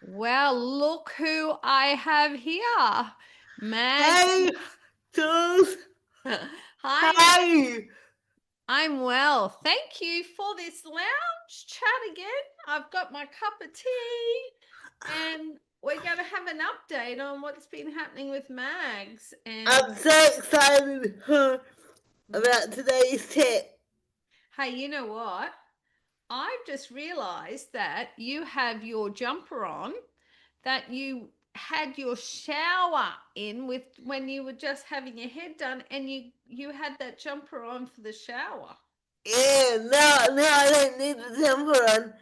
Well, look who I have here. Mags. Hey, Jules. Hi, Mag. Hi. I'm well. Thank you for this lounge chat again. I've got my cup of tea and we're going to have an update on what's been happening with Mags. And I'm so excited about today's tip. hey, you know what? I've just realized that you have your jumper on, that you had your shower in with when you were just having your head done, and you had that jumper on for the shower. Yeah, now I don't need the jumper on.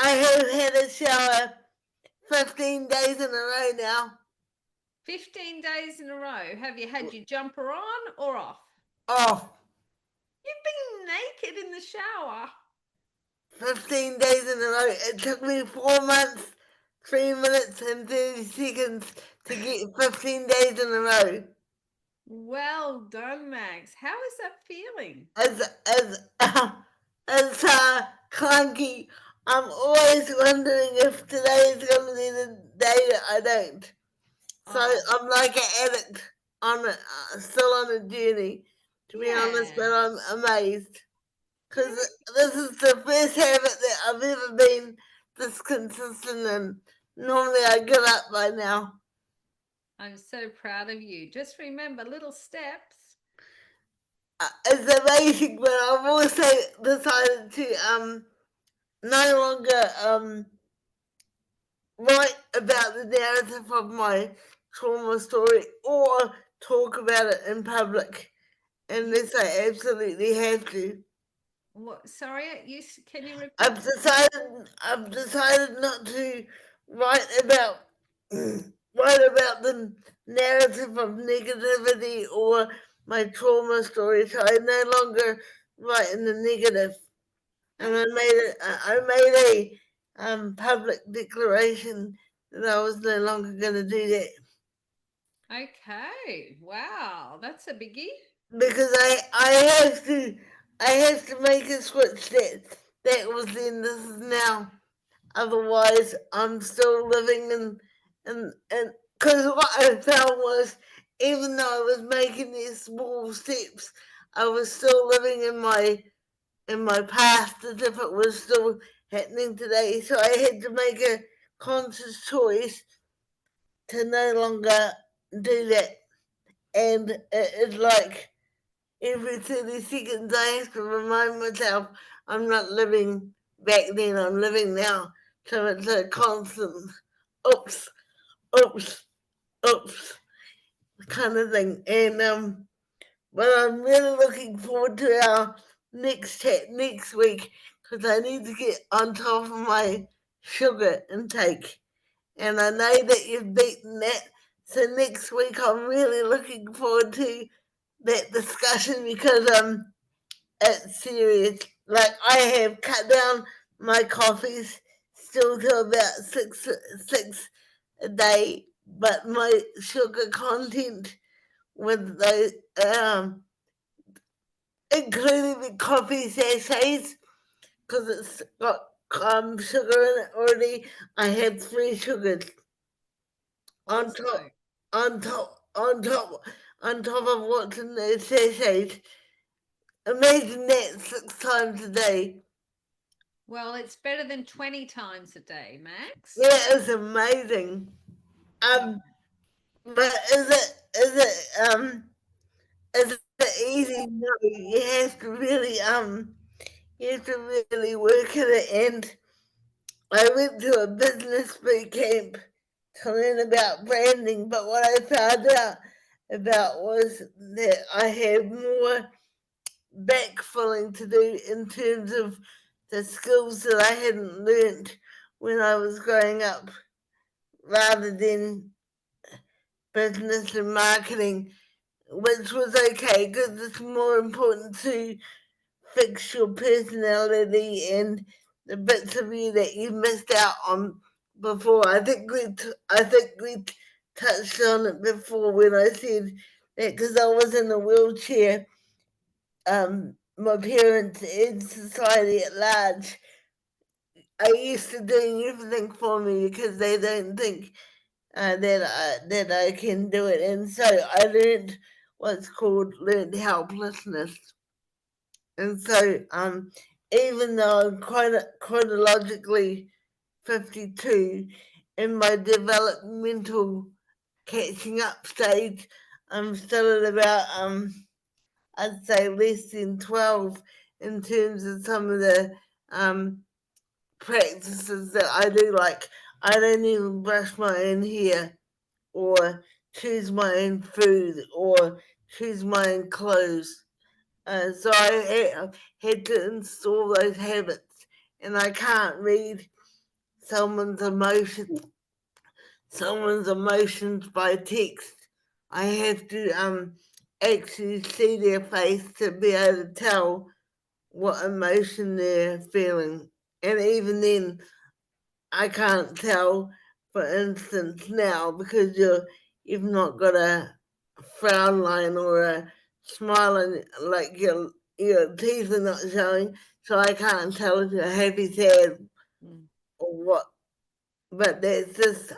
I have had a shower 15 days in a row now. 15 days in a row. Have you had your jumper on or off? Off. You've been naked in the shower. 15 days in a row. It took me 4 months, 3 minutes, and 30 seconds to get 15 days in a row. Well done, Max. How is that feeling? As as clunky. I'm always wondering if today is going to be the day that I don't. So Oh, I'm like an addict on still on a journey, to be honest. yeah. But I'm amazed because Yeah. this is the first habit that I've ever been this consistent in. Normally I give up by now. I'm so proud of you. Just remember little steps. It's amazing, but I've also decided to no longer write about the narrative of my trauma story or talk about it in public You unless I absolutely have to. what? Sorry, can you repeat I've that? decided I've decided not to write about write about the narrative of negativity or my trauma story, so I no longer write in the negative. And I made a public declaration that I was no longer going to do that Okay. Wow, that's a biggie. because I have to make a switch that was then this is now. Otherwise, I'm still living in because what I found was even though I was making these small steps, I was still living in my past as if it was still happening today. So I had to make a conscious choice to no longer do that. And it's like every 30 seconds I have to remind myself I'm not living back then, I'm living now. So it's a constant oops, oops, oops kind of thing. And but I'm really looking forward to our next chat next week because I need to get on top of my sugar intake. And I know that you've beaten that. So next week I'm really looking forward to that discussion because it's serious. Like I have cut down my coffees still to about six a day, but my sugar content with those including the coffee sachets because it's got sugar in it already. I had three sugars on Also, top, on top of what's in those sachets. Imagine that 6 times a day. well, it's better than 20 times a day, Max. Yeah, it's amazing. Yeah. But is it easy? No, you have to really work at it. And I went to a business boot camp to learn about branding, but what I found out about was that I had more backfilling to do in terms of the skills that I hadn't learned when I was growing up, rather than business and marketing, which was okay because it's more important to fix your personality and the bits of you that you missed out on before. I think we touched on it before when I said that because I was in a wheelchair. My parents and society at large are used to doing everything for me because they don't think that I can do it, and so I learned what's called learned helplessness. And so, even though I'm chronologically 52, in my developmental catching up stage, I'm still at about I'd say less than 12 in terms of some of the practices that I do. Like, I don't even brush my own hair, or choose my own food, or choose my own clothes. So I had to install those habits, and I can't read someone's emotions by text. I have to actually see their face to be able to tell what emotion they're feeling. And even then, I can't tell. For instance, now because you've not got a frown line or a smile, and like your teeth are not showing, so I can't tell if you're happy, sad, Mm. or what. But there's just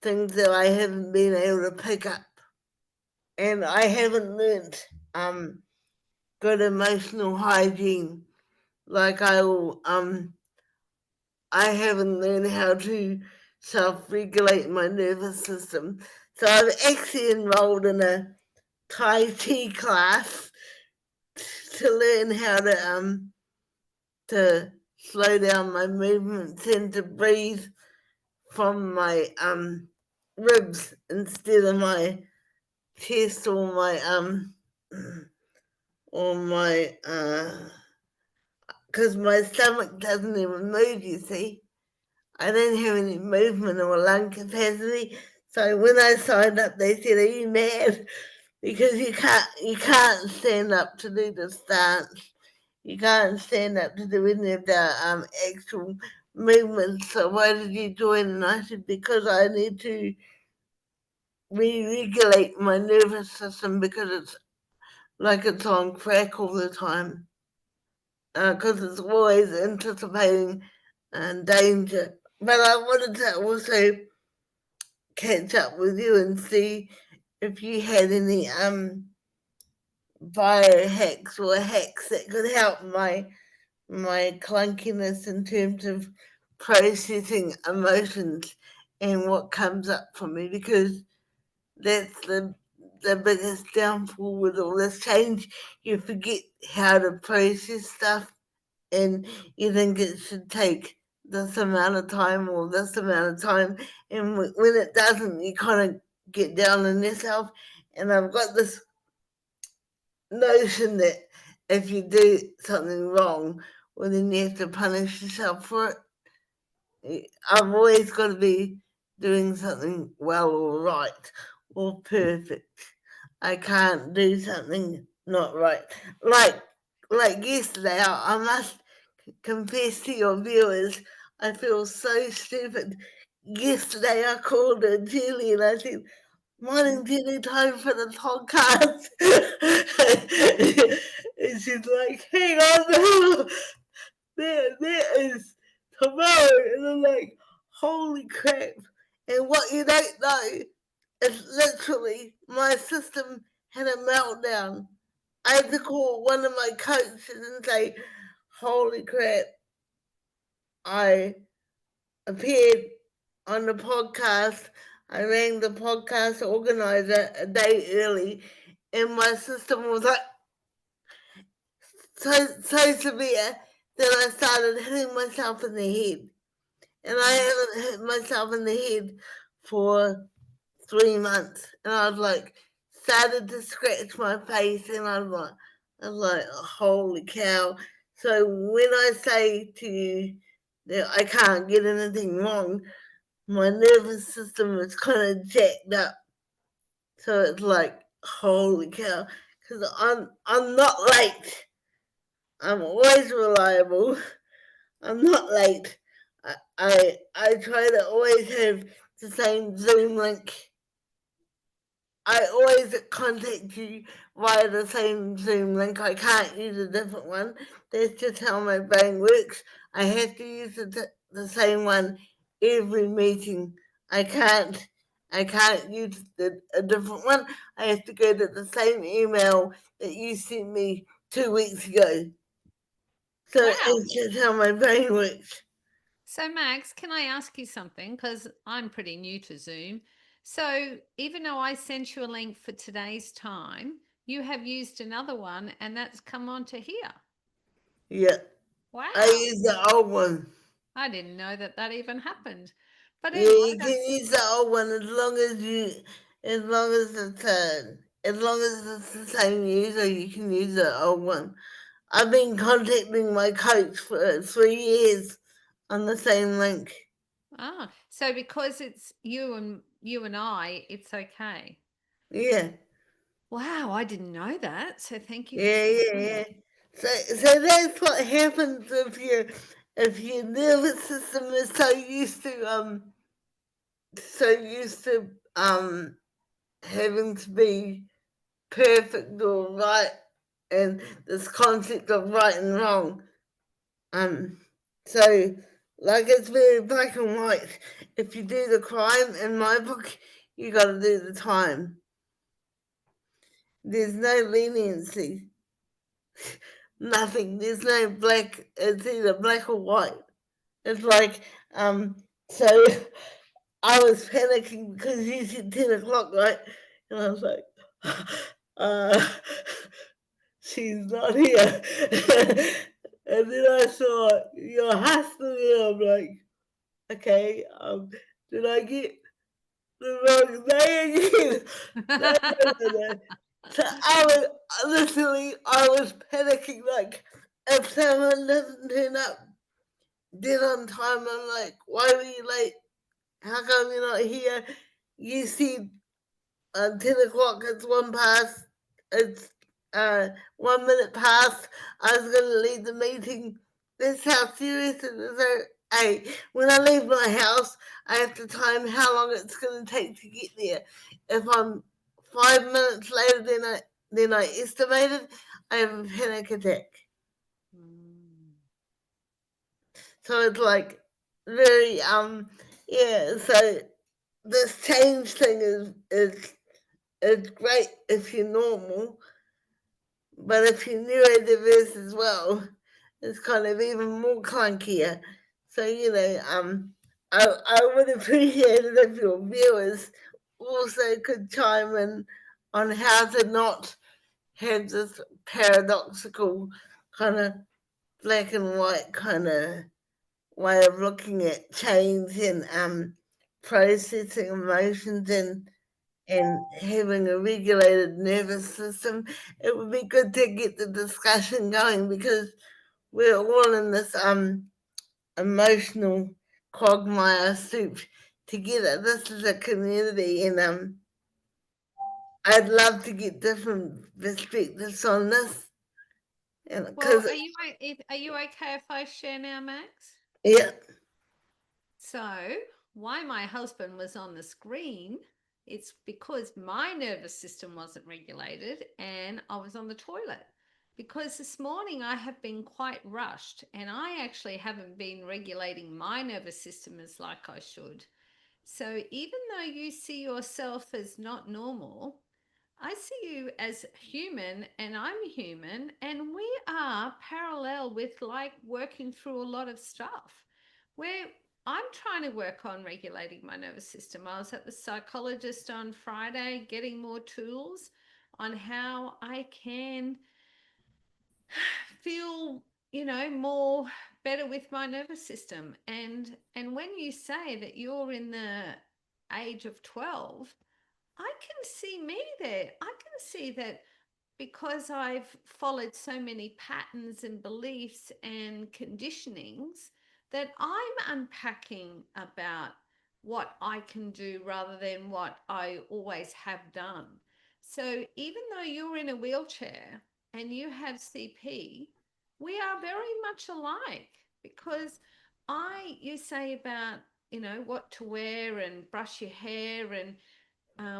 things that I haven't been able to pick up, and I haven't learnt good emotional hygiene. Like I haven't learned how to self-regulate my nervous system. So I've actually enrolled in a Tai Chi class to learn how to slow down my movements and to breathe from my ribs instead of my chest or my because my stomach doesn't even move, you see. I don't have any movement or lung capacity. So when I signed up, they said, "Are you mad? Because you can't stand up to do the stance. You can't stand up to do any of the actual movements. So why did you join?" And I said, "Because I need to re-regulate my nervous system because it's like it's on crack all the time. Because it's always anticipating danger." But I wanted to also catch up with you and see if you had any biohacks or hacks that could help my clunkiness in terms of processing emotions and what comes up for me, because that's the biggest downfall with all this change. You forget how to process stuff, and you think it should take this amount of time or this amount of time, and when it doesn't, you kind of get down on yourself. And I've got this notion that if you do something wrong, well, then you have to punish yourself for it. I've always got to be doing something well or right or perfect. I can't do something not right. Like like yesterday, I must confess to your viewers, I feel so stupid. Yesterday, I called her Julie and I said, "Morning, Julie, time for the podcast." And she's like, "Hang on, there is tomorrow." And I'm like, "Holy crap." And what you don't know is literally my system had a meltdown. I had to call one of my coaches and say, "Holy crap, I appeared on the podcast. I rang the podcast organizer a day early, and my system was like so severe that I started hitting myself in the head. And I haven't hit myself in the head for 3 months. And I was like, started to scratch my face, and I was like, holy cow. So when I say to you that I can't get anything wrong, my nervous system is kind of jacked up. So it's like, holy cow. Because I'm not late. I'm always reliable. I'm not late. I try to always have the same Zoom link. I always contact you via the same Zoom link. I can't use a different one. That's just how my brain works. I have to use the same one every meeting. I can't I can't use a different one. I have to go to the same email that you sent me 2 weeks ago. So Wow. it's just how my brain works. So, Max, can I ask you something? Because I'm pretty new to Zoom. So, even though I sent you a link for today's time, you have used another one and that's come onto here. Yeah. I Wow. use the old one. I didn't know that that even happened. But Yeah, anyway, you can that's use the old one as long as as long as it's the same user, you can use the old one. I've been contacting my coach for 3 years on the same link. so because it's you and I, it's okay. Yeah, Wow, I didn't know that. So thank you for yeah, yeah, sharing yeah. that. So that's what happens if your nervous system is so used to having to be perfect or right, and this concept of right and wrong. Um, so like it's very black and white. If you do the crime in my book, you got to do the time. There's no leniency, nothing. There's no black. It's either black or white. It's like So I was panicking because you said 10 o'clock, right? And I was like, uh, she's not here. And then I saw your husband, and I'm like, okay, did I get the wrong day again? No, no, no, no. So I was panicking, like, if someone doesn't turn up dead on time, I'm like, why were you late? How come you're not here? You see 10 o'clock, it's one past, it's 1 minute past. I was going to leave the meeting. That's how serious it is. Hey, when I leave my house, I have to time how long it's going to take to get there. If I'm 5 minutes later than I estimated, I have a panic attack. Mm. So it's like very yeah. So this change thing is great if you're normal, but if you're neurodiverse as well, it's kind of even more clunkier. So I would appreciate it if your viewers also could chime in on how to not have this paradoxical kind of black and white kind of way of looking at change and processing emotions and having a regulated nervous system. It would be good to get the discussion going because we're all in this emotional quagmire soup together. This is a community, and I'd love to get different perspectives on this. And Well, because are you okay if I share now, Max? yeah, So, why my husband was on the screen, it's because my nervous system wasn't regulated and I was on the toilet. Because this morning I have been quite rushed and I actually haven't been regulating my nervous system as like I should. So, even though you see yourself as not normal, I see you as human and I'm human, and we are parallel with like working through a lot of stuff. Where I'm trying to work on regulating my nervous system. I was at the psychologist on Friday getting more tools on how I can feel, more better with my nervous system. And when you say that you're in the age of 12, I can see me there. I can see that because I've followed so many patterns and beliefs and conditionings that I'm unpacking about what I can do rather than what I always have done. So even though you're in a wheelchair and you have CP, we are very much alike because you say about, what to wear and brush your hair and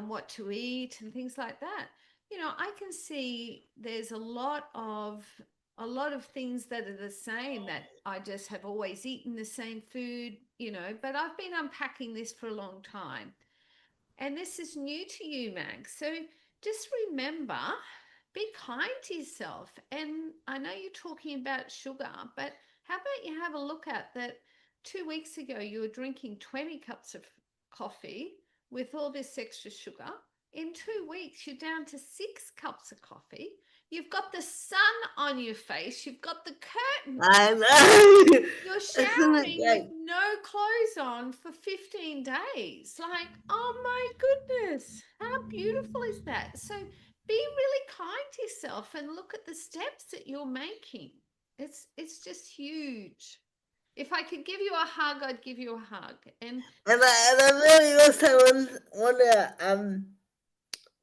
what to eat and things like that. I can see there's a lot of a lot of things that are the same, that I just have always eaten the same food, but I've been unpacking this for a long time. And this is new to you, Mag. So just remember, be kind to yourself. And I know you're talking about sugar, but how about you have a look at that? 2 weeks ago, you were drinking 20 cups of coffee with all this extra sugar. In 2 weeks, you're down to 6 cups of coffee. You've got the sun on your face. You've got the curtain. I know. You're Isn't it showering with great? no clothes on for 15 days. Like, oh my goodness, how beautiful is that? So be really kind to yourself and look at the steps that you're making. It's just huge. If I could give you a hug, I'd give you a hug. And I really also want to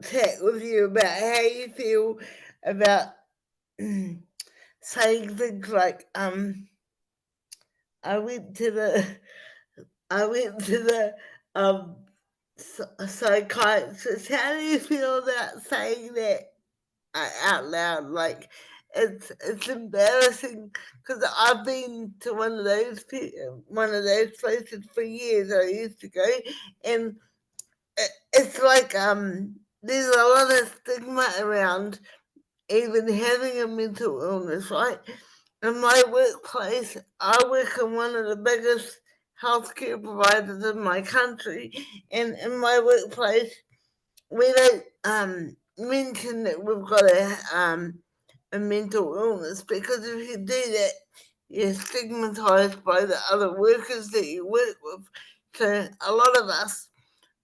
chat with you about how you feel about saying things like I went to the I went to the um psychiatrist. How do you feel about saying that out loud? Like it's embarrassing because I've been to one of those places for years. I used to go, and it's like there's a lot of stigma around even having a mental illness, right? In my workplace, I work in one of the biggest healthcare providers in my country, and in my workplace, we don't mention that we've got a mental illness, because if you do that, you're stigmatized by the other workers that you work with. So a lot of us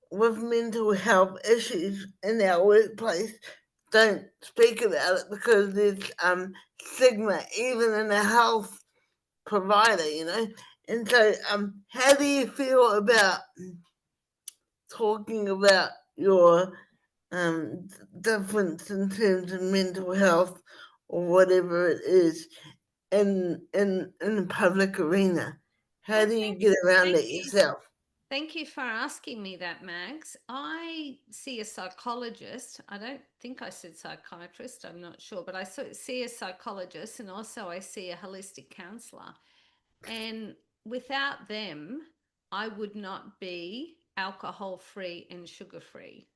with mental health issues in our workplace don't speak about it because there's stigma even in a health provider. And so how do you feel about talking about your um difference in terms of mental health or whatever it is in the public arena? How Well, do you get around thank it you. yourself? Thank you for asking me that, Max. I see a psychologist. I don't think I said psychiatrist, I'm not sure, but see a psychologist, and also I see a holistic counselor. And without them, I would not be alcohol free and sugar free.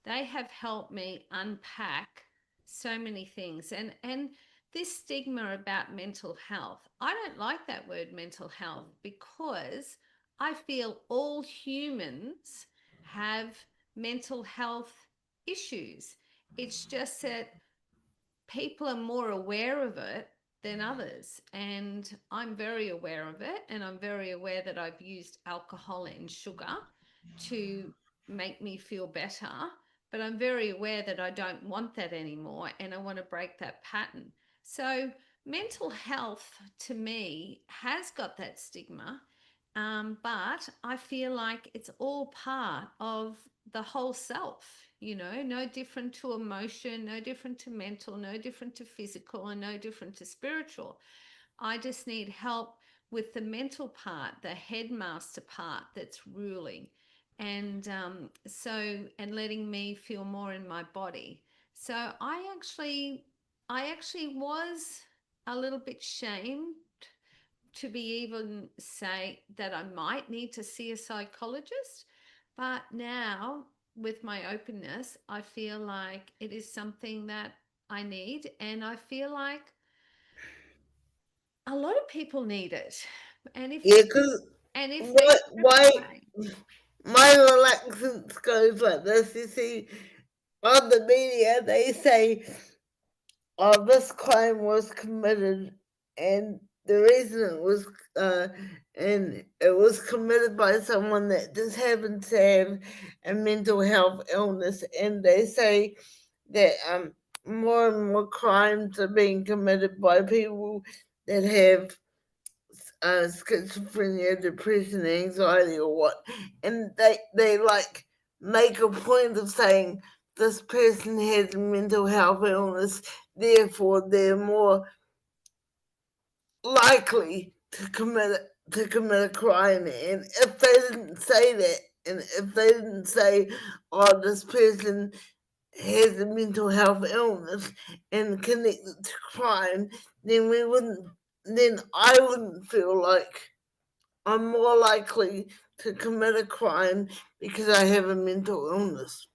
They have helped me unpack so many things. And this stigma about mental health, I don't like that word mental health, because I feel all humans have mental health issues. It's just that people are more aware of it than others. And I'm very aware of it. And I'm very aware that I've used alcohol and sugar to make me feel better. But I'm very aware that I don't want that anymore. And I want to break that pattern. So, mental health to me has got that stigma. But I feel like it's all part of the whole self, no different to emotion, no different to mental, no different to physical, and no different to spiritual. I just need help with the mental part, the headmaster part that's ruling. And letting me feel more in my body. So I actually was a little bit shamed to be even say that I might need to see a psychologist. But now, with my openness, I feel like it is something that I need. And I feel like a lot of people need it. And if Yeah, they because and if they what strip why away, my relaxant goes like this. You see, on the media, they say, "Oh, this crime was committed," and the reason uh, it was committed by someone that just happens to have a mental health illness, and they say that more and more crimes are being committed by people that have schizophrenia, depression, anxiety, or what, and they like make a point of saying this person has a mental health illness, therefore they're more likely to commit a crime. And if they didn't say that, and if they didn't say, "Oh, this person has a mental health illness and connected to crime," then we wouldn't. Then I wouldn't feel like I'm more likely to commit a crime because I have a mental illness.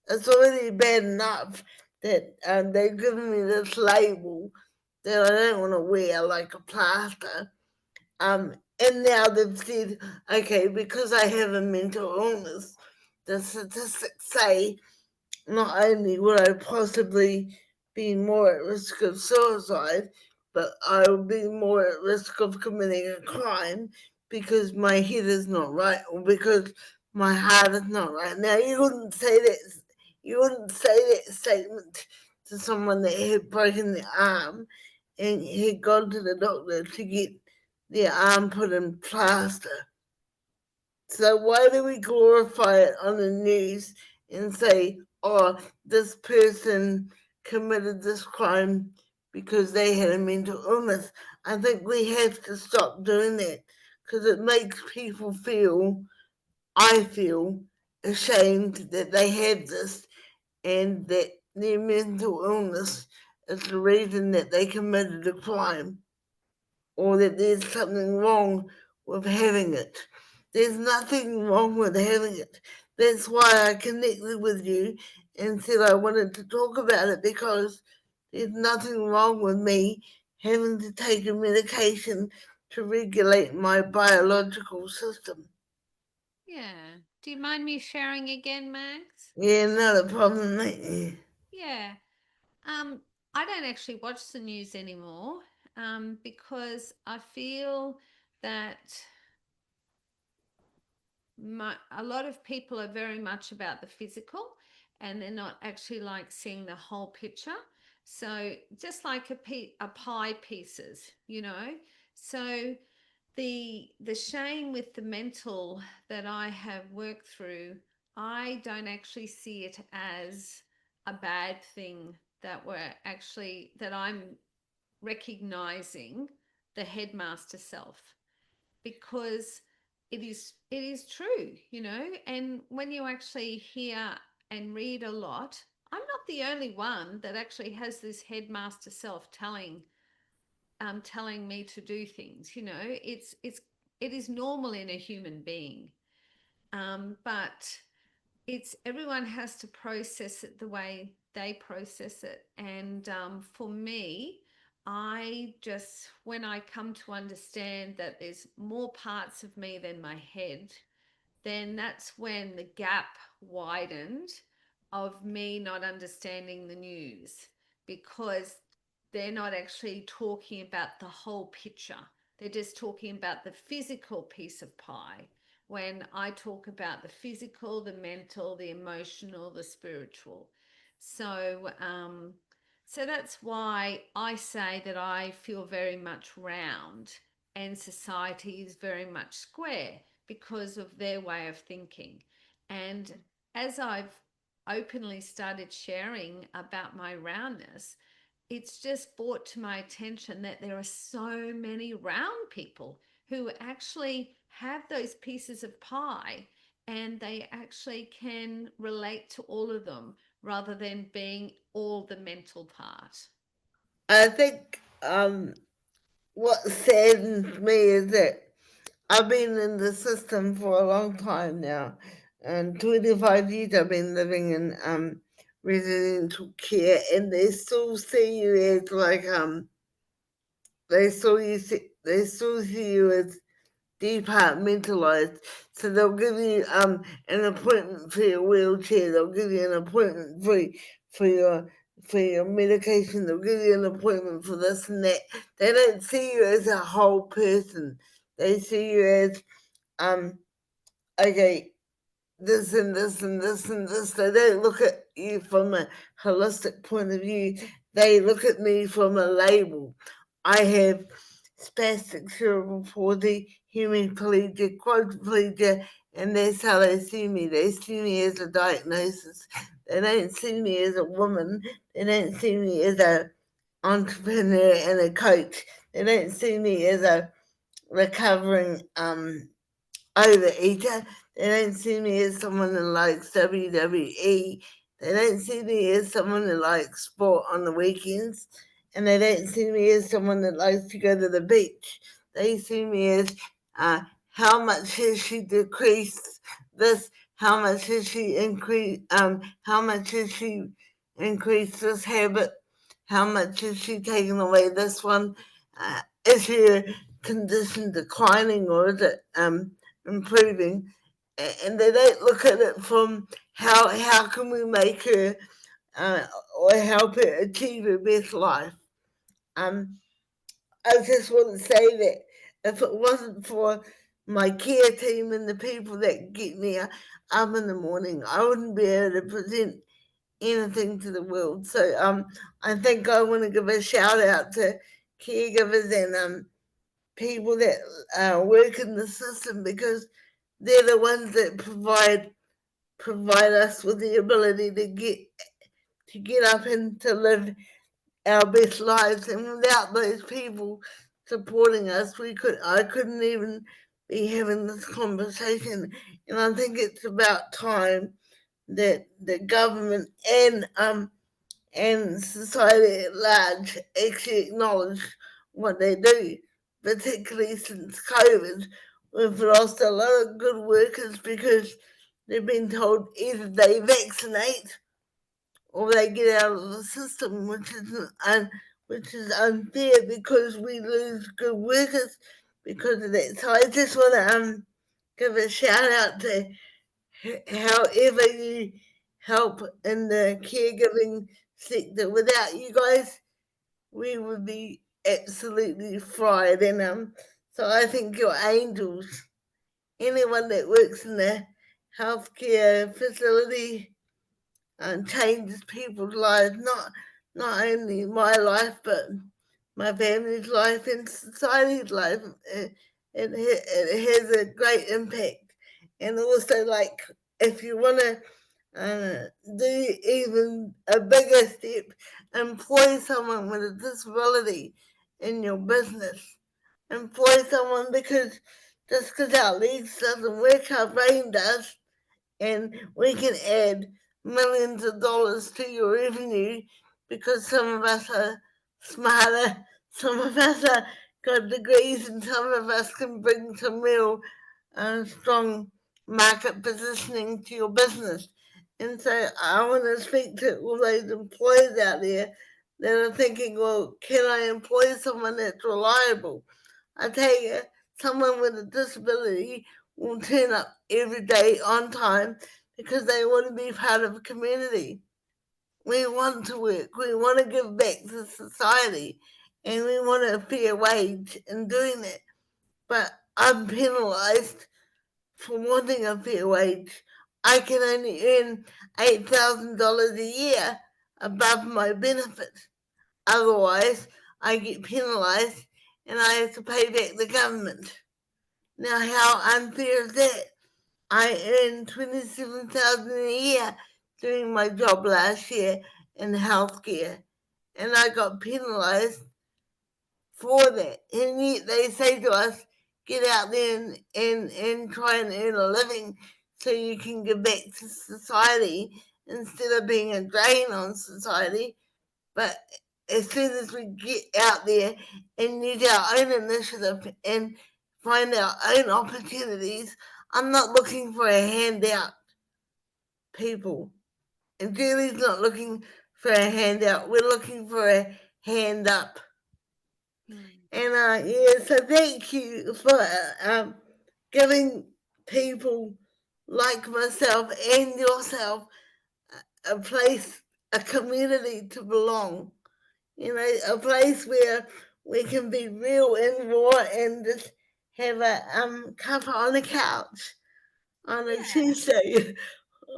It's already bad enough that they've given me this label that I don't want to wear like a plaster. And now they've said, okay, because I have a mental illness, the statistics say not only would I possibly be more at risk of suicide, but I would be more at risk of committing a crime because my head is not right or because my heart is not right. Now you wouldn't say that statement to someone that had broken their arm and had gone to the doctor to get their arm put in plaster. So why do we glorify it on the news and say, oh, this person committed this crime because they had a mental illness? I think we have to stop doing that because it makes people feel, I feel, ashamed that they have this and that their mental illness is the reason that they committed a crime or that there's something wrong with having it. There's nothing wrong with having it. That's why I connected with you and said I wanted to talk about it because there's nothing wrong with me having to take a medication to regulate my biological system. Yeah. Do you mind me sharing again, Max? Yeah, not a problem, mate. Yeah. I don't actually watch the news anymore because I feel that a lot of people are very much about the physical and they're not actually like seeing the whole picture. So just like a pie pieces, you know. So the shame with the mental that I have worked through, I don't actually see it as a bad thing that I'm recognizing the headmaster self because it is true, you know. And when you actually hear and read a lot, I'm not the only one that actually has this headmaster self telling me to do things, you know. It is normal in a human being, but it's everyone has to process it the way they process it. And for me, I just, when I come to understand that there's more parts of me than my head, then that's when the gap widened of me not understanding the news because they're not actually talking about the whole picture. They're just talking about the physical piece of pie. When I talk about the physical, the mental, the emotional, the spiritual. So, so that's why I say that I feel very much round and society is very much square because of their way of thinking. And as I've openly started sharing about my roundness, it's just brought to my attention that there are so many round people who actually have those pieces of pie and they actually can relate to all of them rather than being all the mental part. I think what saddens me is that I've been in the system for a long time now, and 25 years I've been living in residential care, and they still see you as like they still see you as departmentalized. So they'll give you an appointment for your wheelchair. They'll give you an appointment for your for your medication. They'll give you an appointment for this and that. They don't see you as a whole person. They see you as um okay, this and this and this and this. They don't look at you from a holistic point of view. They look at me from a label. I have spastic cerebral palsy, hemiplegia, quadriplegia, and that's how they see me. They see me as a diagnosis. They don't see me as a woman. They don't see me as a entrepreneur and a coach. They don't see me as a recovering overeater. They don't see me as someone that likes WWE. They don't see me as someone that likes sport on the weekends. and they don't see me as someone that likes to go to the beach. They see me as how much has she decreased this? How much has she increased? How much has she increased this habit? How much has she taken away this one? Is her condition declining or is it improving? And they don't look at it from how can we make her uh, or help her achieve her best life. Um, I just want to say that if it wasn't for my care team and the people that get me up in the morning, I wouldn't be able to present anything to the world. So I think I want to give a shout out to caregivers and people that work in the system because they're the ones that provide us with the ability to get up and to live our best lives. And without those people supporting us, I couldn't even be having this conversation. And I think it's about time that the government and society at large actually acknowledge what they do, particularly since COVID. We've lost a lot of good workers because they've been told either they vaccinate or they get out of the system, which is unfair because we lose good workers because of that. So I just want to give a shout out to however you help in the caregiving sector. Without you guys, we would be absolutely fried. And so I think you're angels. Anyone that works in the healthcare facility changes people's lives, not only my life but my family's life and society's life. It has a great impact, and also like if you want to do even a bigger step, employ someone with a disability in your business. Employ someone because just because our legs doesn't work, our brain does, and we can add millions of dollars to your revenue because some of us are smarter, some of us are got degrees, and some of us can bring some real strong market positioning to your business. And so I want to speak to all those employers out there that are thinking, well, can I employ someone that's reliable? I tell you, someone with a disability will turn up every day on time because they want to be part of a community. We want to work, we want to give back to society, and we want a fair wage in doing it. But I'm penalised for wanting a fair wage. I can only earn $8,000 a year above my benefits. Otherwise, I get penalised and I have to pay back the government. Now, how unfair is that? I earned $27,000 a year doing my job last year in healthcare, and I got penalised for that. And yet they say to us, get out there and try and earn a living so you can give back to society instead of being a drain on society. But as soon as we get out there and use our own initiative and find our own opportunities, I'm not looking for a handout, people. And Julie's not looking for a handout. We're looking for a hand up. And yeah, so thank you for giving people like myself and yourself a place, a community to belong. You know, a place where we can be real and raw and just have a cover on the couch on a Tuesday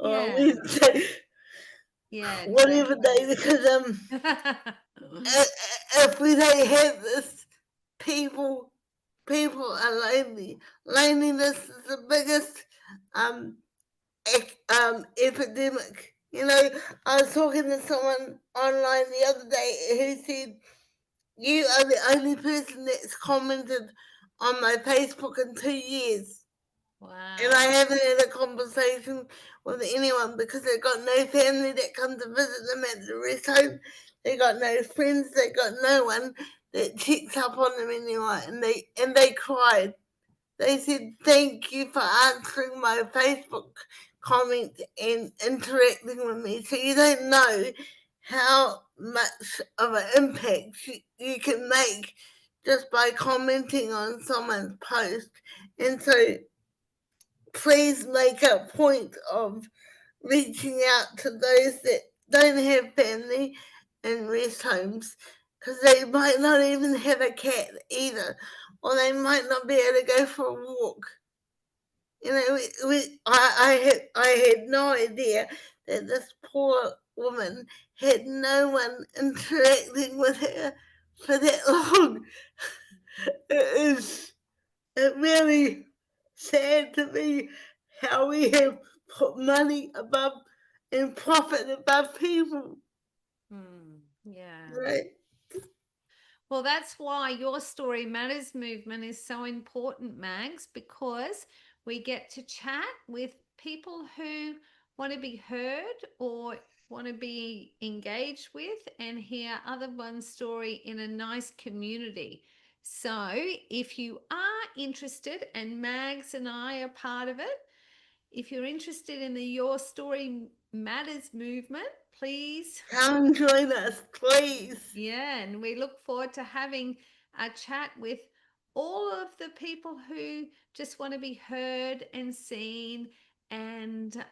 or Yeah. Wednesday, Yeah, whatever day, exactly. because if we don't have this, people people are lonely. Loneliness is the biggest um epidemic. You know, I was talking to someone online the other day who said, "You are the only person that's commented on my Facebook in 2 years." And I Wow. haven't had a conversation with anyone because they've got no family that come to visit them at the rest home. they got no friends, they got no one that checks up on them anymore, and they cried. They said, "Thank you for answering my Facebook comment and interacting with me." So you don't know how much of an impact you can make just by commenting on someone's post. And so please make a point of reaching out to those that don't have family in rest homes, because they might not even have a cat either, or they might not be able to go for a walk. You know, I had no idea that this poor woman had no one interacting with her for that long. It is really sad to me how we have put money above and profit above people. Yeah. Right? Well, that's why your Story Matters movement is so important, Mags, because we get to chat with people who want to be heard or want to be engaged with and hear other one's story in a nice community. So, if you are interested, and Mags and I are part of it, if you're interested in the Your Story Matters movement, please. Come join us, please. Yeah, and we look forward to having a chat with all of the people who just want to be heard and seen and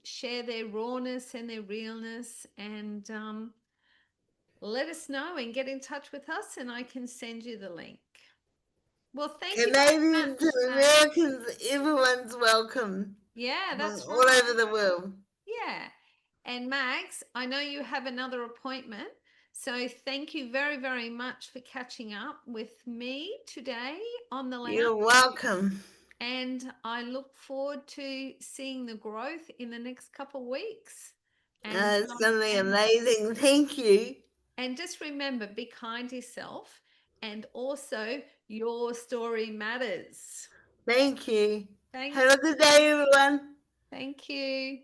share their rawness and their realness. And let us know and get in touch with us, and I can send you the link. Well, thank you very Canadians much, and Matt. Americans, everyone's welcome Yeah, from that's all right. over the world. Yeah. And Max, I know you have another appointment. So thank you very, very much for catching up with me today on the lounge. You're welcome. And I look forward to seeing the growth in the next couple of weeks. And It's going to be amazing. Thank you. and just remember, be kind to yourself, and also your story matters. Thank you. Thanks. Have a good day, everyone. Thank you.